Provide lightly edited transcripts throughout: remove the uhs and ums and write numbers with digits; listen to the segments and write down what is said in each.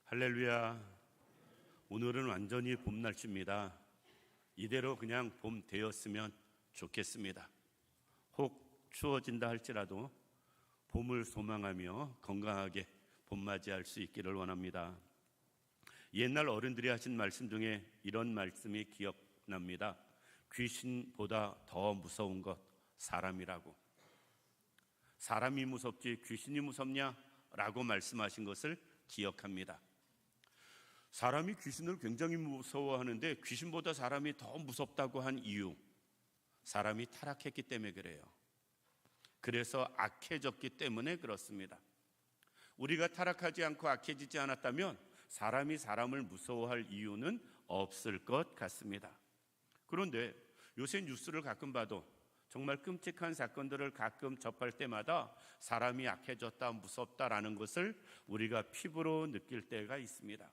할렐루야. 오늘은 완전히 봄 날씨입니다. 이대로 그냥 봄 되었으면 좋겠습니다. 혹 추워진다 할지라도 봄을 소망하며 건강하게 봄 맞이할 수 있기를 원합니다. 옛날 어른들이 하신 말씀 중에 이런 말씀이 기억납니다. 귀신보다 더 무서운 것 사람이라고. 사람이 무섭지 귀신이 무섭냐? 라고 말씀하신 것을 기억합니다. 사람이 귀신을 굉장히 무서워하는데 귀신보다 사람이 더 무섭다고 한 이유, 사람이 타락했기 때문에 그래요. 그래서 악해졌기 때문에 그렇습니다. 우리가 타락하지 않고 악해지지 않았다면 사람이 사람을 무서워할 이유는 없을 것 같습니다. 그런데 요새 뉴스를 가끔 봐도 정말 끔찍한 사건들을 가끔 접할 때마다 사람이 악해졌다, 무섭다라는 것을 우리가 피부로 느낄 때가 있습니다.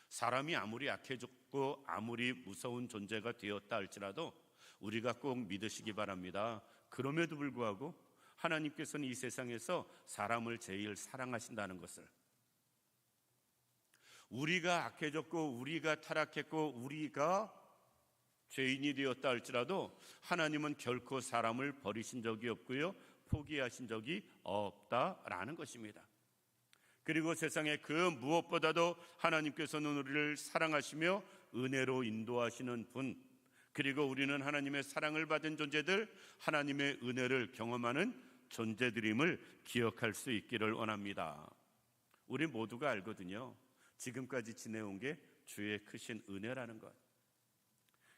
사람이 아무리 약해졌고 아무리 무서운 존재가 되었다 할지라도 우리가 꼭 믿으시기 바랍니다. 그럼에도 불구하고 하나님께서는 이 세상에서 사람을 제일 사랑하신다는 것을, 우리가 악해졌고 우리가 타락했고 우리가 죄인이 되었다 할지라도 하나님은 결코 사람을 버리신 적이 없고요, 포기하신 적이 없다라는 것입니다. 그리고 세상에 그 무엇보다도 하나님께서는 우리를 사랑하시며 은혜로 인도하시는 분, 그리고 우리는 하나님의 사랑을 받은 존재들, 하나님의 은혜를 경험하는 존재들임을 기억할 수 있기를 원합니다. 우리 모두가 알거든요. 지금까지 지내온 게 주의 크신 은혜라는 것,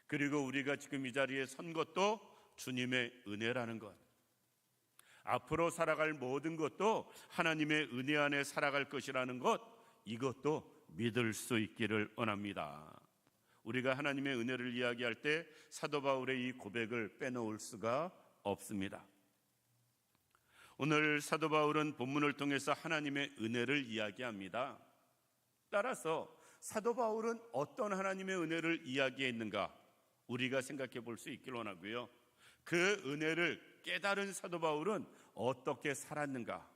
그리고 우리가 지금 이 자리에 선 것도 주님의 은혜라는 것, 앞으로 살아갈 모든 것도 하나님의 은혜 안에 살아갈 것이라는 것, 이것도 믿을 수 있기를 원합니다. 우리가 하나님의 은혜를 이야기할 때 사도 바울의 이 고백을 빼놓을 수가 없습니다. 오늘 사도 바울은 본문을 통해서 하나님의 은혜를 이야기합니다. 따라서 사도 바울은 어떤 하나님의 은혜를 이야기했는가 우리가 생각해 볼 수 있기를 원하고요, 그 은혜를 깨달은 사도 바울은 어떻게 살았는가,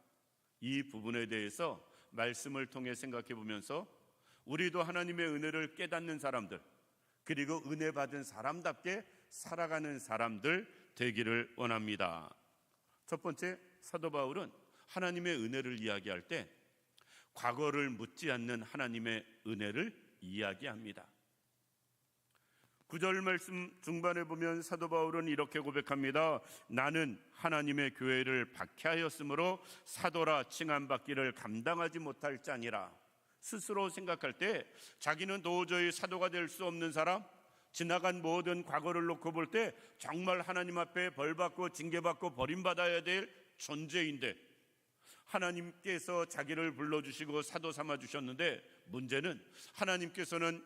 이 부분에 대해서 말씀을 통해 생각해 보면서 우리도 하나님의 은혜를 깨닫는 사람들, 그리고 은혜 받은 사람답게 살아가는 사람들 되기를 원합니다. 첫 번째, 사도 바울은 하나님의 은혜를 이야기할 때 과거를 묻지 않는 하나님의 은혜를 이야기합니다. 9절 말씀 중반에 보면 사도 바울은 이렇게 고백합니다. 나는 하나님의 교회를 박해하였으므로 사도라 칭함받기를 감당하지 못할 자니라. 스스로 생각할 때 자기는 도저히 사도가 될 수 없는 사람, 지나간 모든 과거를 놓고 볼 때 정말 하나님 앞에 벌받고 징계받고 버림받아야 될 존재인데 하나님께서 자기를 불러주시고 사도 삼아주셨는데, 문제는 하나님께서는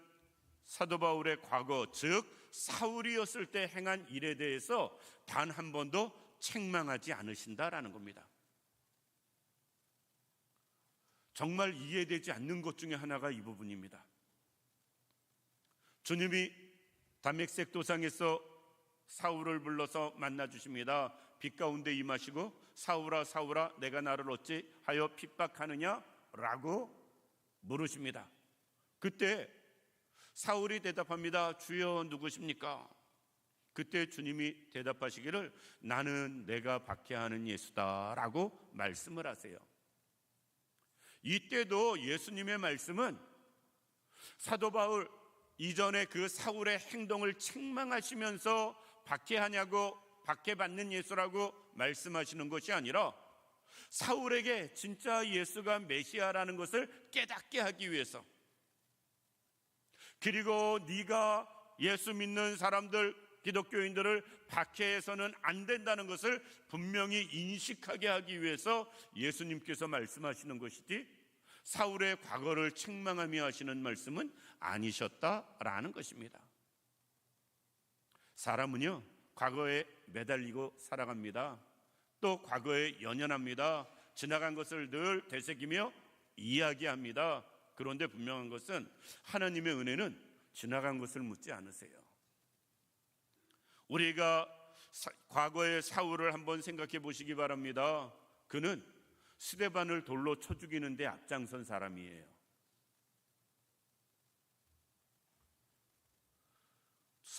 사도 바울의 과거, 즉 사울이었을 때 행한 일에 대해서 단 한 번도 책망하지 않으신다라는 겁니다. 정말 이해되지 않는 것 중에 하나가 이 부분입니다. 주님이 다메섹 도상에서 사울을 불러서 만나 주십니다. 빛 가운데 임하시고 사울아 사울아 내가 나를 어찌 하여 핍박하느냐? 라고 물으십니다. 그때 사울이 대답합니다. 주여 누구십니까? 그때 주님이 대답하시기를 나는 내가 박해하는 예수다 라고 말씀을 하세요. 이때도 예수님의 말씀은 사도 바울 이전에 그 사울의 행동을 책망하시면서 박해하냐고, 박해받는 예수라고 말씀하시는 것이 아니라 사울에게 진짜 예수가 메시아라는 것을 깨닫게 하기 위해서, 그리고 네가 예수 믿는 사람들, 기독교인들을 박해해서는 안 된다는 것을 분명히 인식하게 하기 위해서 예수님께서 말씀하시는 것이지 사울의 과거를 책망하며 하시는 말씀은 아니셨다라는 것입니다. 사람은요, 과거에 매달리고 살아갑니다. 또 과거에 연연합니다. 지나간 것을 늘 되새기며 이야기합니다. 그런데 분명한 것은 하나님의 은혜는 지나간 것을 묻지 않으세요. 우리가 과거의 사울을 한번 생각해 보시기 바랍니다. 그는 스데반을 돌로 쳐 죽이는 데 앞장선 사람이에요.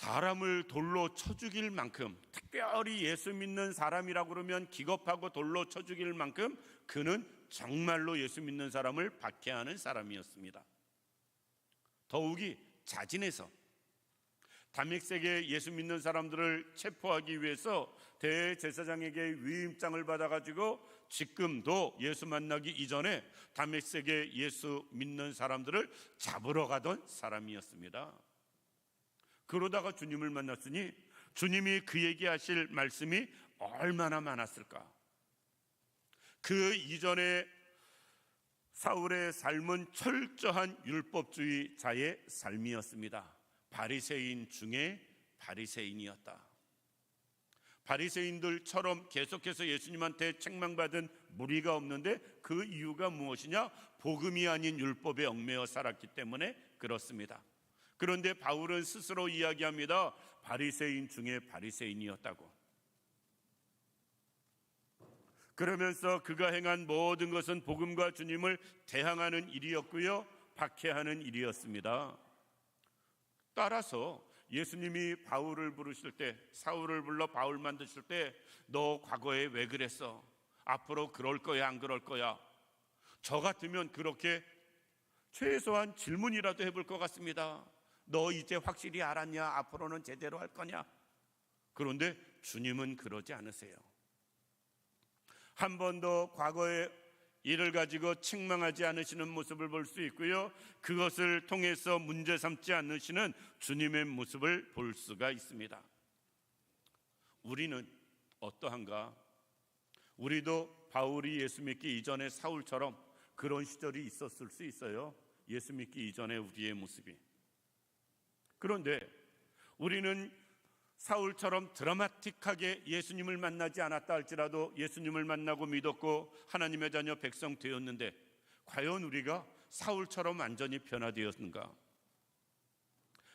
사람을 돌로 쳐 죽일 만큼, 특별히 예수 믿는 사람이라고 그러면 기겁하고 돌로 쳐 죽일 만큼 그는 정말로 예수 믿는 사람을 박해하는 사람이었습니다. 더욱이 자진해서 다메섹에 예수 믿는 사람들을 체포하기 위해서 대제사장에게 위임장을 받아가지고 지금도 예수 만나기 이전에 다메섹에 예수 믿는 사람들을 잡으러 가던 사람이었습니다. 그러다가 주님을 만났으니 주님이 그에게 하실 말씀이 얼마나 많았을까. 그 이전에 사울의 삶은 철저한 율법주의자의 삶이었습니다. 바리새인 중에 바리새인이었다. 바리새인들처럼 계속해서 예수님한테 책망받은 무리가 없는데 그 이유가 무엇이냐? 복음이 아닌 율법에 얽매여 살았기 때문에 그렇습니다. 그런데 바울은 스스로 이야기합니다. 바리새인 중에 바리새인이었다고. 그러면서 그가 행한 모든 것은 복음과 주님을 대항하는 일이었고요, 박해하는 일이었습니다. 따라서 예수님이 바울을 부르실 때, 사울을 불러 바울 만드실 때 너 과거에 왜 그랬어? 앞으로 그럴 거야 안 그럴 거야? 저 같으면 그렇게 최소한 질문이라도 해볼 것 같습니다. 너 이제 확실히 알았냐? 앞으로는 제대로 할 거냐? 그런데 주님은 그러지 않으세요. 한 번도 과거의 일을 가지고 책망하지 않으시는 모습을 볼 수 있고요, 그것을 통해서 문제 삼지 않으시는 주님의 모습을 볼 수가 있습니다. 우리는 어떠한가? 우리도 바울이 예수 믿기 이전에 사울처럼 그런 시절이 있었을 수 있어요. 예수 믿기 이전에 우리의 모습이. 그런데 우리는 사울처럼 드라마틱하게 예수님을 만나지 않았다 할지라도 예수님을 만나고 믿었고 하나님의 자녀 백성 되었는데 과연 우리가 사울처럼 완전히 변화되었는가?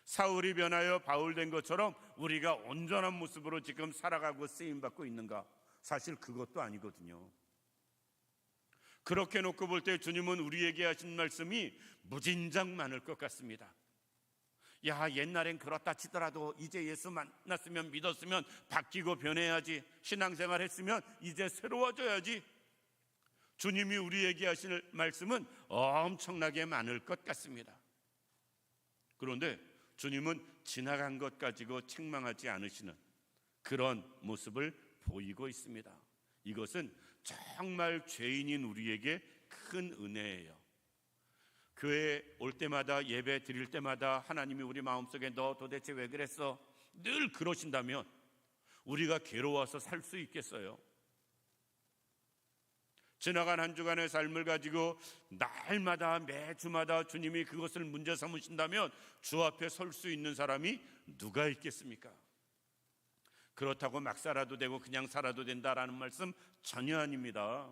사울이 변하여 바울 된 것처럼 우리가 온전한 모습으로 지금 살아가고 쓰임받고 있는가? 사실 그것도 아니거든요. 그렇게 놓고 볼 때 주님은 우리에게 하신 말씀이 무진장 많을 것 같습니다. 야, 옛날엔 그렇다 치더라도 이제 예수 만났으면, 믿었으면 바뀌고 변해야지. 신앙생활 했으면 이제 새로워져야지. 주님이 우리에게 하실 말씀은 엄청나게 많을 것 같습니다. 그런데 주님은 지나간 것 가지고 책망하지 않으시는 그런 모습을 보이고 있습니다. 이것은 정말 죄인인 우리에게 큰 은혜예요. 교회에 올 때마다, 예배 드릴 때마다 하나님이 우리 마음속에 너 도대체 왜 그랬어? 늘 그러신다면 우리가 괴로워서 살 수 있겠어요? 지나간 한 주간의 삶을 가지고 날마다 매주마다 주님이 그것을 문제 삼으신다면 주 앞에 설 수 있는 사람이 누가 있겠습니까? 그렇다고 막 살아도 되고 그냥 살아도 된다라는 말씀 전혀 아닙니다.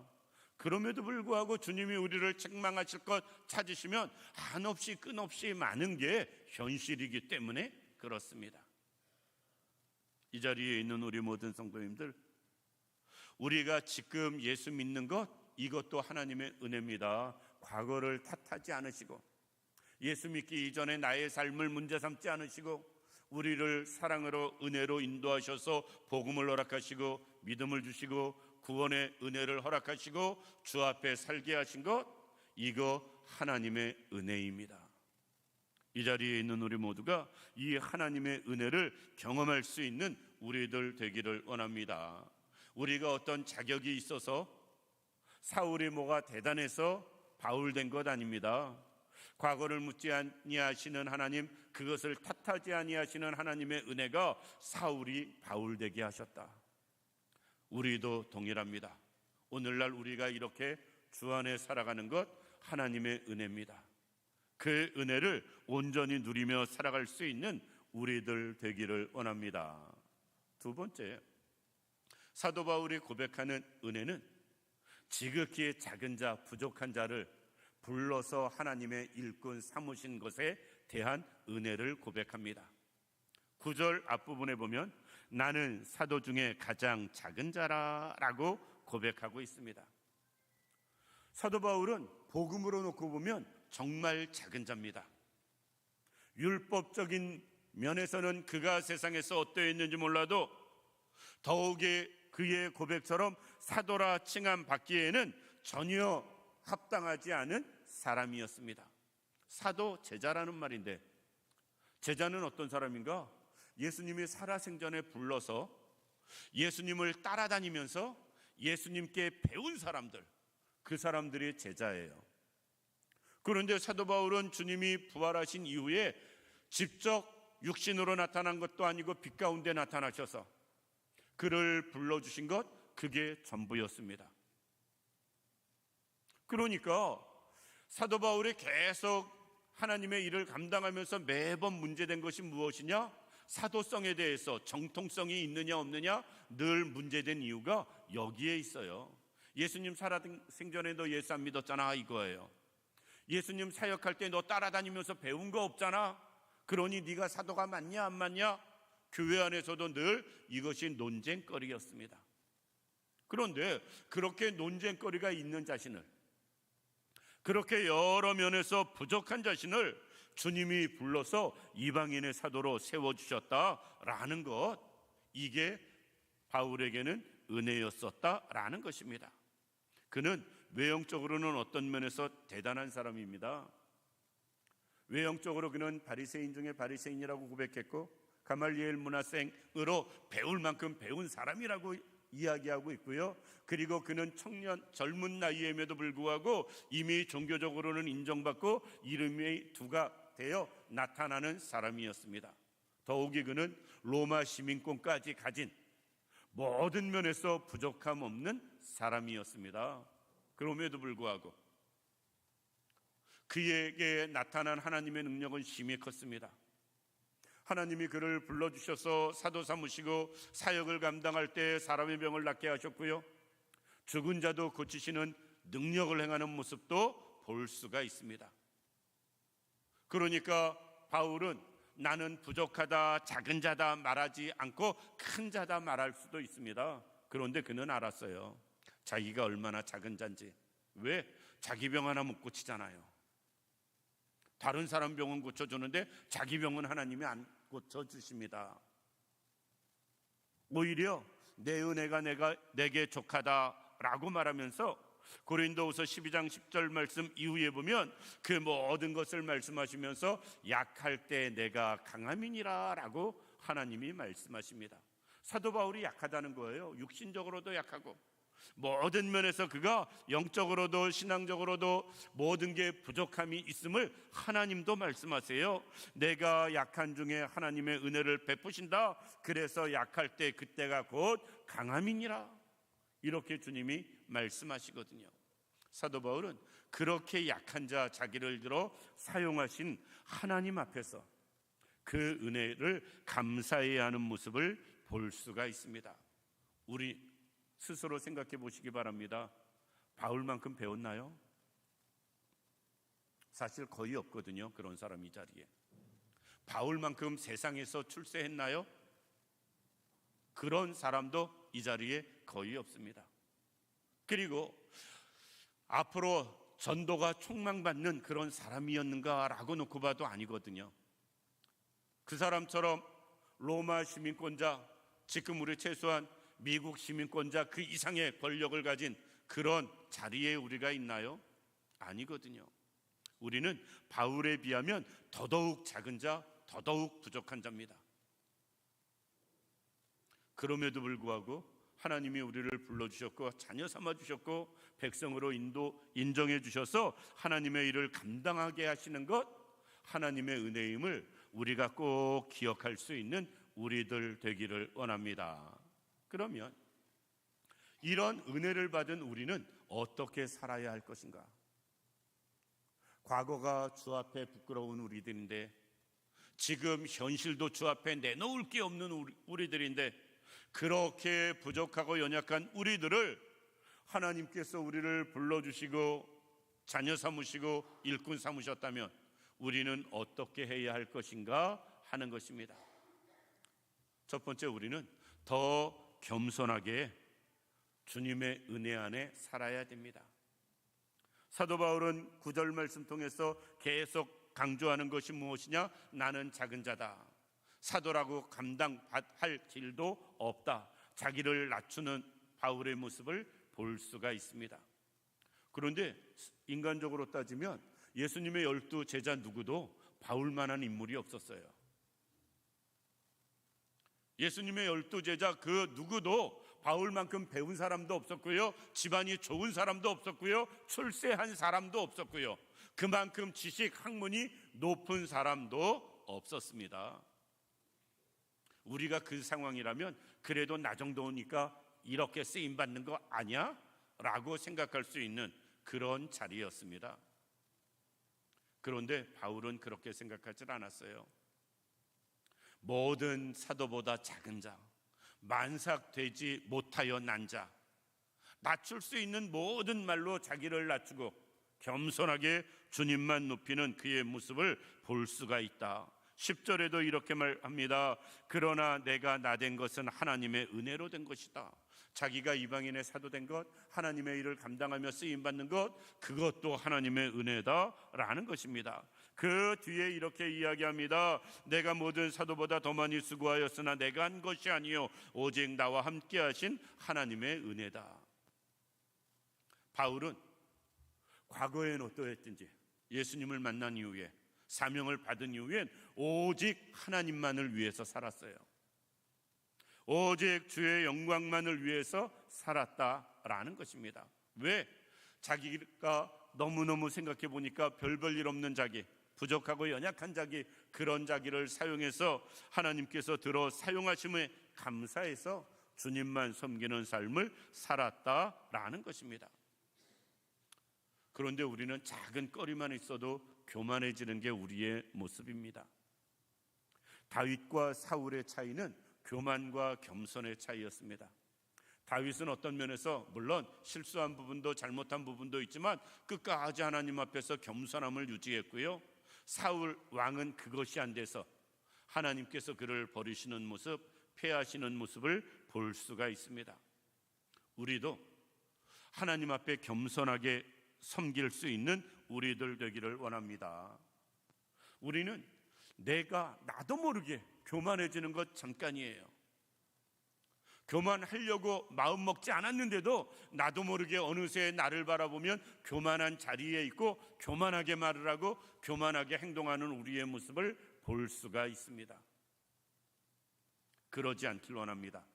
그럼에도 불구하고 주님이 우리를 책망하실 것 찾으시면 한없이 끝없이 많은 게 현실이기 때문에 그렇습니다. 이 자리에 있는 우리 모든 성도님들, 우리가 지금 예수 믿는 것, 이것도 하나님의 은혜입니다. 과거를 탓하지 않으시고 예수 믿기 이전에 나의 삶을 문제 삼지 않으시고 우리를 사랑으로 은혜로 인도하셔서 복음을 허락하시고 믿음을 주시고 구원의 은혜를 허락하시고 주 앞에 살게 하신 것, 이거 하나님의 은혜입니다. 이 자리에 있는 우리 모두가 이 하나님의 은혜를 경험할 수 있는 우리들 되기를 원합니다. 우리가 어떤 자격이 있어서 사울이 뭐가 대단해서 바울 된 것 아닙니다. 과거를 묻지 아니하시는 하나님, 그것을 탓하지 아니하시는 하나님의 은혜가 사울이 바울 되게 하셨다. 우리도 동일합니다. 오늘날 우리가 이렇게 주 안에 살아가는 것 하나님의 은혜입니다. 그 은혜를 온전히 누리며 살아갈 수 있는 우리들 되기를 원합니다. 두 번째, 사도 바울이 고백하는 은혜는 지극히 작은 자, 부족한 자를 불러서 하나님의 일꾼 삼으신 것에 대한 은혜를 고백합니다. 9절 앞부분에 보면 나는 사도 중에 가장 작은 자라라고 고백하고 있습니다. 사도 바울은 복음으로 놓고 보면 정말 작은 자입니다. 율법적인 면에서는 그가 세상에서 어떠했는지 몰라도 더욱이 그의 고백처럼 사도라 칭함 받기에는 전혀 합당하지 않은 사람이었습니다. 사도, 제자라는 말인데, 제자는 어떤 사람인가? 예수님이 살아생전에 불러서 예수님을 따라다니면서 예수님께 배운 사람들, 그 사람들이 제자예요. 그런데 사도 바울은 주님이 부활하신 이후에 직접 육신으로 나타난 것도 아니고 빛 가운데 나타나셔서 그를 불러주신 것, 그게 전부였습니다. 그러니까 사도 바울이 계속 하나님의 일을 감당하면서 매번 문제된 것이 무엇이냐? 사도성에 대해서 정통성이 있느냐 없느냐 늘 문제된 이유가 여기에 있어요. 예수님 살아생전에 너 예수 안 믿었잖아, 이거예요. 예수님 사역할 때 너 따라다니면서 배운 거 없잖아. 그러니 네가 사도가 맞냐 안 맞냐? 교회 안에서도 늘 이것이 논쟁거리였습니다. 그런데 그렇게 논쟁거리가 있는 자신을, 그렇게 여러 면에서 부족한 자신을 주님이 불러서 이방인의 사도로 세워주셨다라는 것, 이게 바울에게는 은혜였었다라는 것입니다. 그는 외형적으로는 어떤 면에서 대단한 사람입니다. 외형적으로 그는 바리새인 중에 바리새인이라고 고백했고 가말리엘 문화생으로 배울 만큼 배운 사람이라고 이야기하고 있고요. 그리고 그는 젊은 나이임에도 불구하고 이미 종교적으로는 인정받고 이름이 두가 되어 나타나는 사람이었습니다. 더욱이 그는 로마 시민권까지 가진 모든 면에서 부족함 없는 사람이었습니다. 그럼에도 불구하고 그에게 나타난 하나님의 능력은 심히 컸습니다. 하나님이 그를 불러주셔서 사도 삼으시고 사역을 감당할 때 사람의 병을 낫게 하셨고요, 죽은 자도 고치시는 능력을 행하는 모습도 볼 수가 있습니다. 그러니까 바울은 나는 부족하다, 작은 자다 말하지 않고 큰 자다 말할 수도 있습니다. 그런데 그는 알았어요. 자기가 얼마나 작은 자인지. 왜? 자기 병 하나 못 고치잖아요. 다른 사람 병은 고쳐주는데 자기 병은 하나님이 안 고쳐주십니다. 오히려 내 은혜가 내게 족하다라고 말하면서 고린도후서 12장 10절 말씀 이후에 보면 그 모든 것을 말씀하시면서 약할 때 내가 강함이니라 라고 하나님이 말씀하십니다. 사도 바울이 약하다는 거예요. 육신적으로도 약하고 모든 면에서 그가 영적으로도 신앙적으로도 모든 게 부족함이 있음을 하나님도 말씀하세요. 내가 약한 중에 하나님의 은혜를 베푸신다. 그래서 약할 때 그때가 곧 강함이니라. 이렇게 주님이 말씀하시거든요. 사도 바울은 그렇게 약한 자 자기를 들어 사용하신 하나님 앞에서 그 은혜를 감사해야 하는 모습을 볼 수가 있습니다. 우리 스스로 생각해 보시기 바랍니다. 바울만큼 배웠나요? 사실 거의 없거든요. 그런 사람 이 자리에. 바울만큼 세상에서 출세했나요? 그런 사람도 이 자리에 거의 없습니다. 그리고 앞으로 전도가 촉망받는 그런 사람이었는가라고 놓고 봐도 아니거든요. 그 사람처럼 로마 시민권자, 지금 우리 최소한 미국 시민권자 그 이상의 권력을 가진 그런 자리에 우리가 있나요? 아니거든요. 우리는 바울에 비하면 더더욱 작은 자, 더더욱 부족한 자입니다. 그럼에도 불구하고 하나님이 우리를 불러주셨고 자녀 삼아주셨고 백성으로 인정해 주셔서 하나님의 일을 감당하게 하시는 것, 하나님의 은혜임을 우리가 꼭 기억할 수 있는 우리들 되기를 원합니다. 그러면 이런 은혜를 받은 우리는 어떻게 살아야 할 것인가? 과거가 주 앞에 부끄러운 우리들인데, 지금 현실도 주 앞에 내놓을 게 없는 우리들인데, 그렇게 부족하고 연약한 우리들을 하나님께서 우리를 불러주시고 자녀 삼으시고 일꾼 삼으셨다면 우리는 어떻게 해야 할 것인가 하는 것입니다. 첫 번째, 우리는 더 겸손하게 주님의 은혜 안에 살아야 됩니다. 사도 바울은 9절 말씀 통해서 계속 강조하는 것이 무엇이냐? 나는 작은 자다. 사도라고 감당할 길도 없다. 자기를 낮추는 바울의 모습을 볼 수가 있습니다. 그런데 인간적으로 따지면 예수님의 12 제자 누구도 바울만한 인물이 없었어요. 예수님의 12 제자 그 누구도 바울만큼 배운 사람도 없었고요, 집안이 좋은 사람도 없었고요, 출세한 사람도 없었고요, 그만큼 지식 학문이 높은 사람도 없었습니다. 우리가 그 상황이라면 그래도 나 정도니까 이렇게 쓰임받는 거 아니야? 라고 생각할 수 있는 그런 자리였습니다. 그런데 바울은 그렇게 생각하지 않았어요. 모든 사도보다 작은 자, 만삭되지 못하여 난 자, 낮출 수 있는 모든 말로 자기를 낮추고 겸손하게 주님만 높이는 그의 모습을 볼 수가 있다. 10절에도 이렇게 말합니다. 그러나 내가 나된 것은 하나님의 은혜로 된 것이다. 자기가 이방인의 사도 된 것, 하나님의 일을 감당하며 쓰임받는 것, 그것도 하나님의 은혜다라는 것입니다. 그 뒤에 이렇게 이야기합니다. 내가 모든 사도보다 더 많이 수고하였으나 내가 한 것이 아니요 오직 나와 함께 하신 하나님의 은혜다. 바울은 과거엔 어떠했든지 예수님을 만난 이후에, 사명을 받은 이후엔 오직 하나님만을 위해서 살았어요. 오직 주의 영광만을 위해서 살았다라는 것입니다. 왜? 자기가 너무너무 생각해 보니까 별 일 없는 자기, 부족하고 연약한 자기, 그런 자기를 사용해서 하나님께서 들어 사용하심에 감사해서 주님만 섬기는 삶을 살았다라는 것입니다. 그런데 우리는 작은 거리만 있어도 교만해지는 게 우리의 모습입니다. 다윗과 사울의 차이는 교만과 겸손의 차이였습니다. 다윗은 어떤 면에서 물론 실수한 부분도 잘못한 부분도 있지만 끝까지 하나님 앞에서 겸손함을 유지했고요, 사울 왕은 그것이 안 돼서 하나님께서 그를 버리시는 모습, 패하시는 모습을 볼 수가 있습니다. 우리도 하나님 앞에 겸손하게 섬길 수 있는 우리들 되기를 원합니다. 우리는 내가 나도 모르게 교만해지는 것 잠깐이에요. 교만하려고 마음 먹지 않았는데도 나도 모르게 어느새 나를 바라보면 교만한 자리에 있고 교만하게 말을 하고 교만하게 행동하는 우리의 모습을 볼 수가 있습니다. 그러지 않길 원합니다.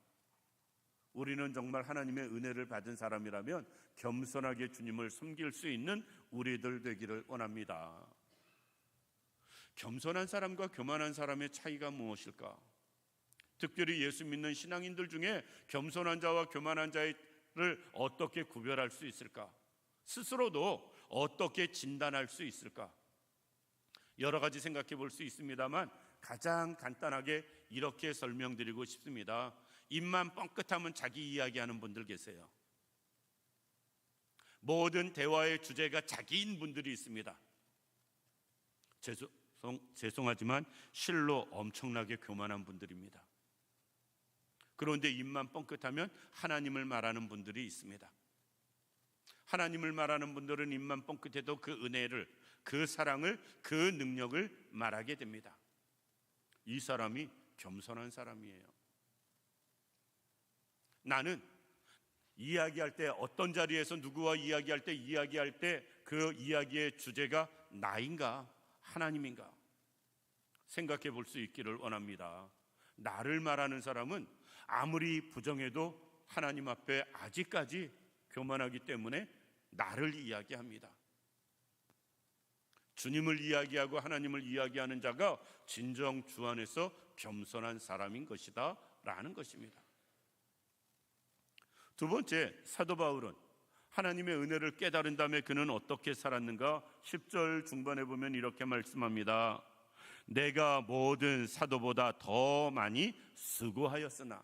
우리는 정말 하나님의 은혜를 받은 사람이라면 겸손하게 주님을 섬길 수 있는 우리들 되기를 원합니다. 겸손한 사람과 교만한 사람의 차이가 무엇일까? 특별히 예수 믿는 신앙인들 중에 겸손한 자와 교만한 자를 어떻게 구별할 수 있을까? 스스로도 어떻게 진단할 수 있을까? 여러 가지 생각해 볼 수 있습니다만 가장 간단하게 이렇게 설명드리고 싶습니다. 입만 뻥끗하면 자기 이야기하는 분들 계세요. 모든 대화의 주제가 자기인 분들이 있습니다. 죄송하지만 실로 엄청나게 교만한 분들입니다. 그런데 입만 뻥끗하면 하나님을 말하는 분들이 있습니다. 하나님을 말하는 분들은 입만 뻥끗해도 그 은혜를, 그 사랑을, 그 능력을 말하게 됩니다. 이 사람이 겸손한 사람이에요. 나는 이야기할 때, 어떤 자리에서 누구와 이야기할 때 그 이야기의 주제가 나인가 하나님인가 생각해 볼 수 있기를 원합니다. 나를 말하는 사람은 아무리 부정해도 하나님 앞에 아직까지 교만하기 때문에 나를 이야기합니다. 주님을 이야기하고 하나님을 이야기하는 자가 진정 주 안에서 겸손한 사람인 것이다 라는 것입니다. 두 번째, 사도 바울은 하나님의 은혜를 깨달은 다음에 그는 어떻게 살았는가? 10절 중반에 보면 이렇게 말씀합니다. 내가 모든 사도보다 더 많이 수고하였으나,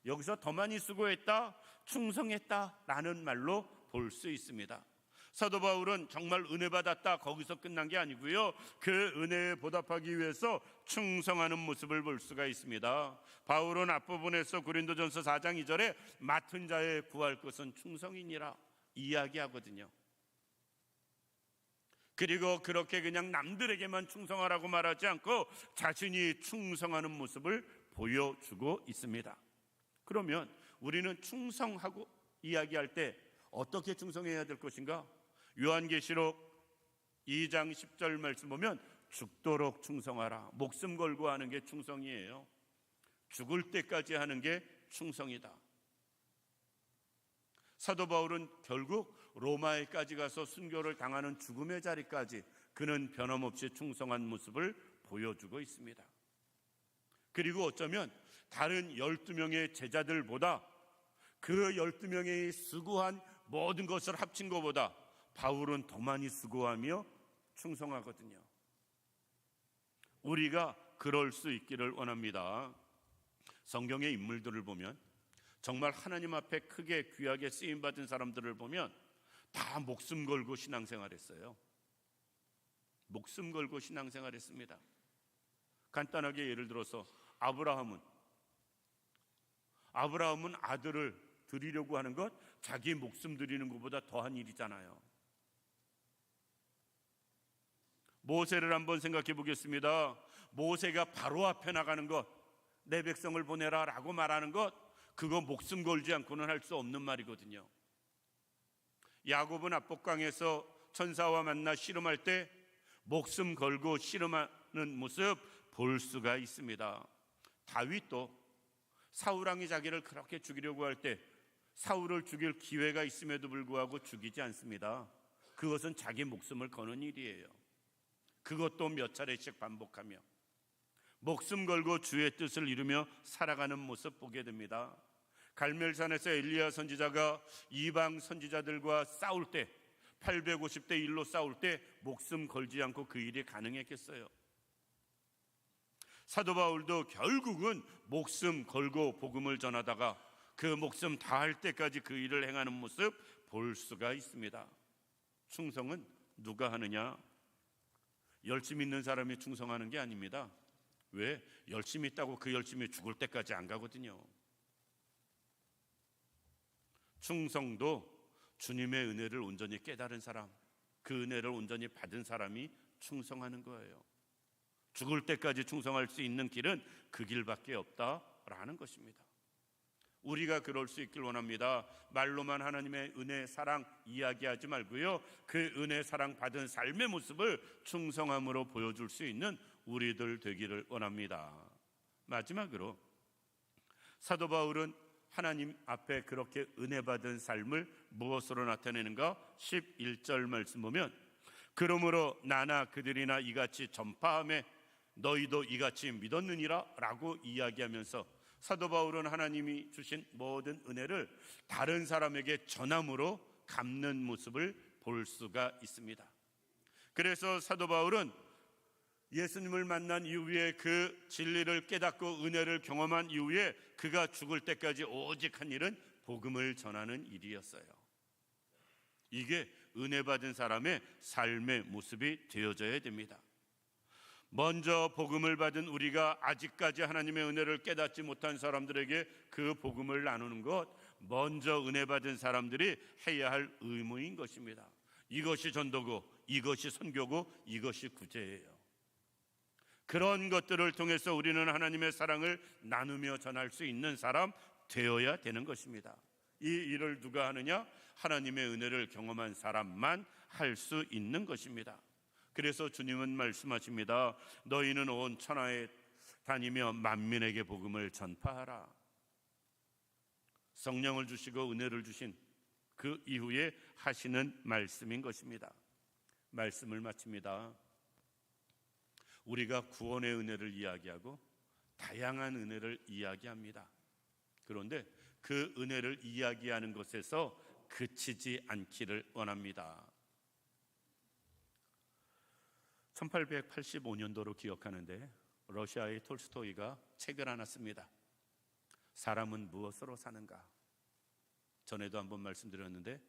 여기서 더 많이 수고했다, 충성했다 라는 말로 볼 수 있습니다. 사도 바울은 정말 은혜 받았다, 거기서 끝난 게 아니고요, 그 은혜에 보답하기 위해서 충성하는 모습을 볼 수가 있습니다. 바울은 앞부분에서 고린도전서 4장 2절에 맡은 자의 구할 것은 충성이니라 이야기하거든요. 그리고 그렇게 그냥 남들에게만 충성하라고 말하지 않고 자신이 충성하는 모습을 보여주고 있습니다. 그러면 우리는 충성하고 이야기할 때 어떻게 충성해야 될 것인가? 요한계시록 2장 10절 말씀 보면 죽도록 충성하라. 목숨 걸고 하는 게 충성이에요. 죽을 때까지 하는 게 충성이다. 사도 바울은 결국 로마에까지 가서 순교를 당하는 죽음의 자리까지 그는 변함없이 충성한 모습을 보여주고 있습니다. 그리고 어쩌면 다른 12명의 제자들보다 그 12명이 수고한 모든 것을 합친 것보다 바울은 더 많이 수고하며 충성하거든요. 우리가 그럴 수 있기를 원합니다. 성경의 인물들을 보면 정말 하나님 앞에 크게 귀하게 쓰임받은 사람들을 보면 다 목숨 걸고 신앙생활했어요. 목숨 걸고 신앙생활했습니다. 간단하게 예를 들어서 아브라함은 아들을 드리려고 하는 것 자기 목숨 드리는 것보다 더한 일이잖아요. 모세를 한번 생각해 보겠습니다. 모세가 바로 앞에 나가는 것, 내 백성을 보내라 라고 말하는 것, 그거 목숨 걸지 않고는 할 수 없는 말이거든요. 야곱은 압복강에서 천사와 만나 씨름할 때 목숨 걸고 씨름하는 모습 볼 수가 있습니다. 다윗도 사울왕이 자기를 그렇게 죽이려고 할 때 사울을 죽일 기회가 있음에도 불구하고 죽이지 않습니다. 그것은 자기 목숨을 거는 일이에요. 그것도 몇 차례씩 반복하며 목숨 걸고 주의 뜻을 이루며 살아가는 모습 보게 됩니다. 갈멜산에서 엘리야 선지자가 이방 선지자들과 싸울 때 850대 1로 싸울 때 목숨 걸지 않고 그 일이 가능했겠어요? 사도 바울도 결국은 목숨 걸고 복음을 전하다가 그 목숨 다할 때까지 그 일을 행하는 모습 볼 수가 있습니다. 충성은 누가 하느냐? 열심히 있는 사람이 충성하는 게 아닙니다. 왜? 열심히 있다고 그 열심히 죽을 때까지 안 가거든요. 충성도 주님의 은혜를 온전히 깨달은 사람, 그 은혜를 온전히 받은 사람이 충성하는 거예요. 죽을 때까지 충성할 수 있는 길은 그 길밖에 없다라는 것입니다. 우리가 그럴 수 있길 원합니다. 말로만 하나님의 은혜, 사랑 이야기하지 말고요, 그 은혜, 사랑 받은 삶의 모습을 충성함으로 보여줄 수 있는 우리들 되기를 원합니다. 마지막으로 사도 바울은 하나님 앞에 그렇게 은혜 받은 삶을 무엇으로 나타내는가? 11절 말씀 보면 그러므로 나나 그들이나 이같이 전파하며 너희도 이같이 믿었느니라 라고 이야기하면서 사도 바울은 하나님이 주신 모든 은혜를 다른 사람에게 전함으로 갚는 모습을 볼 수가 있습니다. 그래서 사도 바울은 예수님을 만난 이후에 그 진리를 깨닫고 은혜를 경험한 이후에 그가 죽을 때까지 오직 한 일은 복음을 전하는 일이었어요. 이게 은혜 받은 사람의 삶의 모습이 되어져야 됩니다. 먼저 복음을 받은 우리가 아직까지 하나님의 은혜를 깨닫지 못한 사람들에게 그 복음을 나누는 것, 먼저 은혜 받은 사람들이 해야 할 의무인 것입니다. 이것이 전도고, 이것이 선교고, 이것이 구제예요. 그런 것들을 통해서 우리는 하나님의 사랑을 나누며 전할 수 있는 사람 되어야 되는 것입니다. 이 일을 누가 하느냐? 하나님의 은혜를 경험한 사람만 할 수 있는 것입니다. 그래서 주님은 말씀하십니다. 너희는 온 천하에 다니며 만민에게 복음을 전파하라. 성령을 주시고 은혜를 주신 그 이후에 하시는 말씀인 것입니다. 말씀을 마칩니다. 우리가 구원의 은혜를 이야기하고 다양한 은혜를 이야기합니다. 그런데 그 은혜를 이야기하는 것에서 그치지 않기를 원합니다. 1885년도로 기억하는데 러시아의 톨스토이가 책을 하나 씁니다. 사람은 무엇으로 사는가? 전에도 한번 말씀드렸는데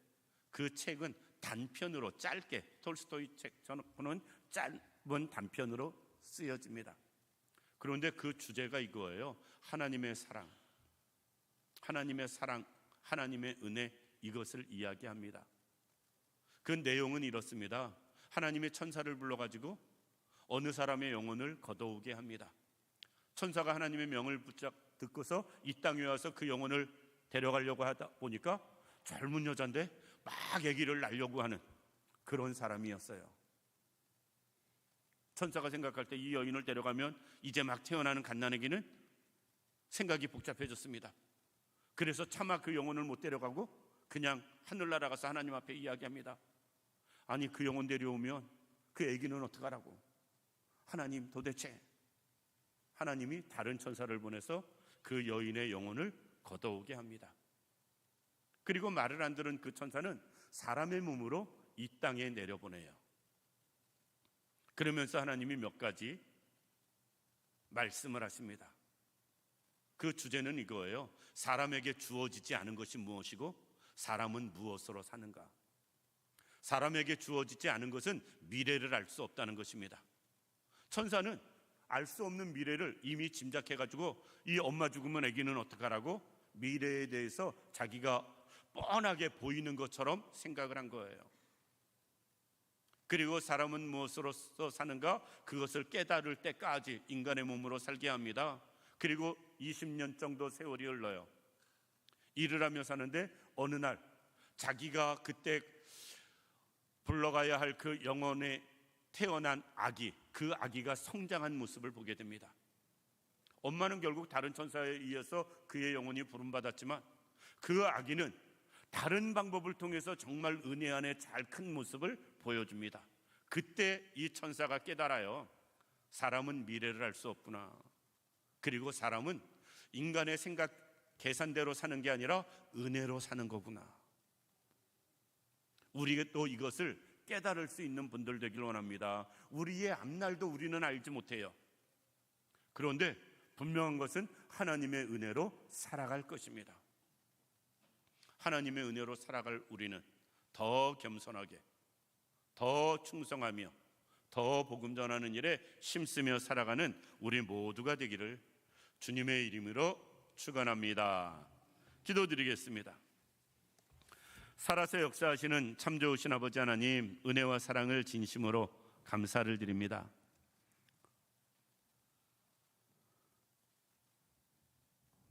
그 책은 단편으로 짧게, 톨스토이 책 저는 짧은 단편으로 쓰여집니다. 그런데 그 주제가 이거예요. 하나님의 사랑, 하나님의 은혜, 이것을 이야기합니다. 그 내용은 이렇습니다. 하나님의 천사를 불러가지고 어느 사람의 영혼을 거둬오게 합니다. 천사가 하나님의 명을 붙잡 듣고서 이 땅에 와서 그 영혼을 데려가려고 하다 보니까 젊은 여잔데 막 아기를 낳으려고 하는 그런 사람이었어요. 천사가 생각할 때 이 여인을 데려가면 이제 막 태어나는 갓난아기는 생각이 복잡해졌습니다. 그래서 차마 그 영혼을 못 데려가고 그냥 하늘 날아가서 하나님 앞에 이야기합니다. 아니, 그 영혼 데려오면 그 아기는 어떡하라고? 하나님, 도대체 하나님이 다른 천사를 보내서 그 여인의 영혼을 걷어오게 합니다. 그리고 말을 안 들은 그 천사는 사람의 몸으로 이 땅에 내려보내요. 그러면서 하나님이 몇 가지 말씀을 하십니다. 그 주제는 이거예요. 사람에게 주어지지 않은 것이 무엇이고 사람은 무엇으로 사는가? 사람에게 주어지지 않은 것은 미래를 알 수 없다는 것입니다. 천사는 알 수 없는 미래를 이미 짐작해가지고 이 엄마 죽으면 아기는 어떡하라고 미래에 대해서 자기가 뻔하게 보이는 것처럼 생각을 한 거예요. 그리고 사람은 무엇으로서 사는가? 그것을 깨달을 때까지 인간의 몸으로 살게 합니다. 그리고 20년 정도 세월이 흘러요. 일을 하며 사는데 어느 날 자기가 그때 불러가야 할 그 영혼에 태어난 아기, 그 아기가 성장한 모습을 보게 됩니다. 엄마는 결국 다른 천사에 의해서 그의 영혼이 부름받았지만 그 아기는 다른 방법을 통해서 정말 은혜 안에 잘 큰 모습을 보여줍니다. 그때 이 천사가 깨달아요. 사람은 미래를 알 수 없구나. 그리고 사람은 인간의 생각 계산대로 사는 게 아니라 은혜로 사는 거구나. 우리가 또 이것을 깨달을 수 있는 분들 되길 원합니다. 우리의 앞날도 우리는 알지 못해요. 그런데 분명한 것은 하나님의 은혜로 살아갈 것입니다. 하나님의 은혜로 살아갈 우리는 더 겸손하게, 더 충성하며, 더 복음 전하는 일에 힘쓰며 살아가는 우리 모두가 되기를 주님의 이름으로 축원합니다. 기도드리겠습니다. 살아서 역사하시는 참 좋으신 아버지 하나님, 은혜와 사랑을 진심으로 감사를 드립니다.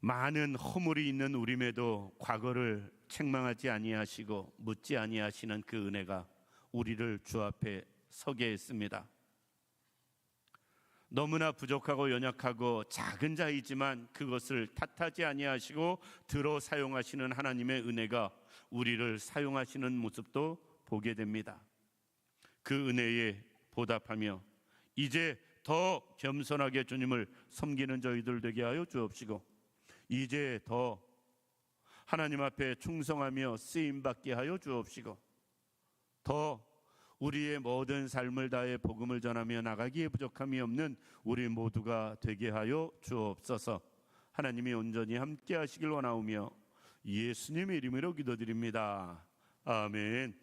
많은 허물이 있는 우림에도 과거를 책망하지 아니하시고 묻지 아니하시는 그 은혜가 우리를 주 앞에 서게 했습니다. 너무나 부족하고 연약하고 작은 자이지만 그것을 탓하지 아니하시고 들어 사용하시는 하나님의 은혜가 우리를 사용하시는 모습도 보게 됩니다. 그 은혜에 보답하며 이제 더 겸손하게 주님을 섬기는 저희들 되게 하여 주옵시고 이제 더 하나님 앞에 충성하며 쓰임받게 하여 주옵시고 더 우리의 모든 삶을 다해 복음을 전하며 나가기에 부족함이 없는 우리 모두가 되게 하여 주옵소서. 하나님이 온전히 함께 하시길 원하오며 예수님의 이름으로 기도드립니다. 아멘.